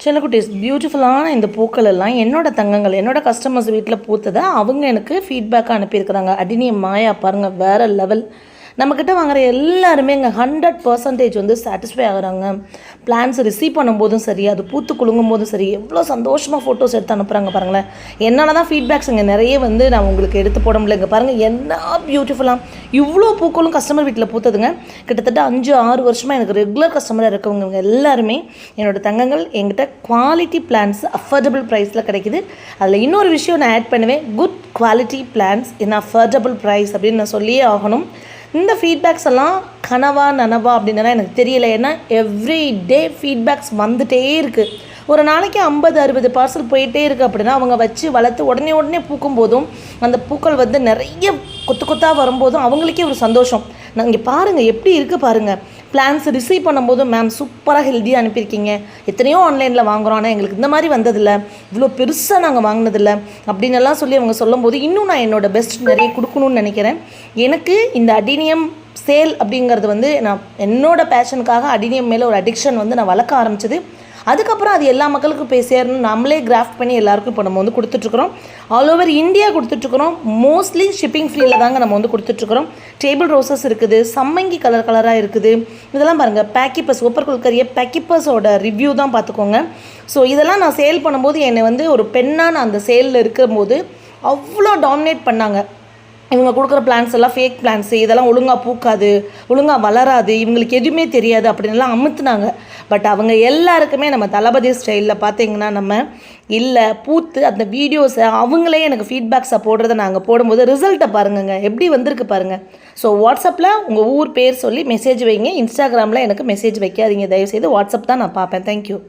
செல்லக்குட்டீஸ், பியூட்டிஃபுல்லான இந்த பூக்கள் எல்லாம் என்னோட தங்கங்கள், என்னோட கஸ்டமர்ஸ் வீட்டில் பூத்ததை அவங்க எனக்கு ஃபீட்பேக்காக அனுப்பியிருக்கிறாங்க. அடினியம் மாயா பாருங்கள், வேறு லெவல். நம்மக்கிட்ட வாங்குகிற எல்லாருமே இங்கே 100% வந்து சாட்டிஸ்ஃபை ஆகுறாங்க. பிளான்ஸ் ரிசீவ் பண்ணும்போதும் சரி, அது பூத்து குலுங்கும் போதும் சரி, எவ்வளோ சந்தோஷமாக ஃபோட்டோஸ் எடுத்து அனுப்புகிறாங்க பாருங்களேன். என்னால் தான் ஃபீட்பேக்ஸ் இங்கே நிறைய வந்து நான் உங்களுக்கு எடுத்து போட முடியல. பாருங்கள் என்ன பியூட்டிஃபுல்லாக இவ்வளோ பூக்களும் கஸ்டமர் வீட்டில் பூத்ததுங்க. கிட்டத்தட்ட 5-6 வருஷமாக எனக்கு ரெகுலர் கஸ்டமராக இருக்கவங்க எல்லாருமே என்னோடய தங்கங்கள் என்கிட்ட குவாலிட்டி பிளான்ஸ் அஃபோர்டபுள் ப்ரைஸில் கிடைக்கிது. அதில் இன்னொரு விஷயம் நான் ஆட் பண்ணுவேன், குட் குவாலிட்டி பிளான்ஸ் இன் அஃபோர்டபுள் ப்ரைஸ் அப்படின்னு நான் சொல்லியே ஆகணும். இந்த ஃபீட்பேக்ஸ் எல்லாம் கனவா நனவா அப்படின்னா எனக்கு தெரியல. ஏன்னா எவ்ரி டே ஃபீட்பேக்ஸ் வந்துகிட்டே இருக்குது. ஒரு நாளைக்கு 50-60 பார்சல் போயிட்டே இருக்குது. அப்படின்னா அவங்க வச்சு வளர்த்து உடனே பூக்கும் போதும் அந்த பூக்கள் வந்து நிறைய கொத்தாக வரும்போதும் அவங்களுக்கே ஒரு சந்தோஷம். நான் இங்கே பாருங்கள் எப்படி இருக்குது பாருங்கள். பிளான்ஸ் ரிசீவ் பண்ணும்போது மேம் சூப்பராக ஹெல்த்தியாக அனுப்பியிருக்கீங்க, எத்தனையோ ஆன்லைனில் வாங்குகிறோம், ஆனால் எங்களுக்கு இந்த மாதிரி வந்ததில்லை, இவ்வளோ பெருசாக நாங்கள் வாங்கினதில்லை அப்படின்னு எல்லாம் சொல்லி அவங்க சொல்லும்போது இன்னும் நான் என்னோடய பெஸ்ட் நிறைய கொடுக்கணும்னு நினைக்கிறேன். எனக்கு இந்த அடினியம் சேல் அப்படிங்கிறது வந்து நான் என்னோடய பேஷனுக்காக அடினியம் மேலே ஒரு அடிக்ஷன் வந்து நான் வளர்க்க ஆரம்பிச்சது. அதுக்கப்புறம் அது எல்லா மக்களுக்கும் போய் சேரணும், நம்மளே கிராஃப்ட் பண்ணி எல்லாருக்கும் இப்போ நம்ம வந்து கொடுத்துட்ருக்குறோம். ஆல் ஓவர் இந்தியா கொடுத்துட்ருக்குறோம். மோஸ்ட்லி ஷிப்பிங் ஃப்ரீயில் தாங்க நம்ம வந்து கொடுத்துட்ருக்குறோம். டேபிள் ரோசஸ் இருக்குது, சம்மங்கி கலராக இருக்குது. இதெல்லாம் பாருங்கள், பேக்கிப்பஸ் ஓப்பர் குல்கரிய பேக்கிப்பஸோட ரிவ்யூ தான் பார்த்துக்கோங்க. ஸோ இதெல்லாம் நான் சேல் பண்ணும்போது என்னை வந்து ஒரு பெண்ணாக நான் அந்த சேலில் இருக்கும்போது அவ்வளோ டாமினேட் பண்ணாங்க. இவங்க கொடுக்குற பிளான்ஸ் எல்லாம் ஃபேக் பிளான்ஸு, இதெல்லாம் ஒழுங்காக பூக்காது, ஒழுங்காக வளராது, இவங்களுக்கு எதுவுமே தெரியாது அப்படின்லாம் அமுத்துனாங்க. பட் அவங்க எல்லாருக்குமே நம்ம தளபதி ஸ்டைலில் பார்த்தீங்கன்னா நம்ம இல்லை பூத்து அந்த வீடியோஸை அவங்களே எனக்கு ஃபீட்பேக்ஸை போடுறதை நாங்கள் போடும்போது ரிசல்ட்டை பாருங்கங்க எப்படி வந்திருக்கு பாருங்கள். ஸோ வாட்ஸ்அப்பில் உங்கள் ஊர் பேர் சொல்லி மெசேஜ் வைங்க. இன்ஸ்டாகிராமில் எனக்கு மெசேஜ் வைக்காதீங்க தயவுசெய்து. வாட்ஸ்அப் தான் நான் பார்ப்பேன். தேங்க்யூ.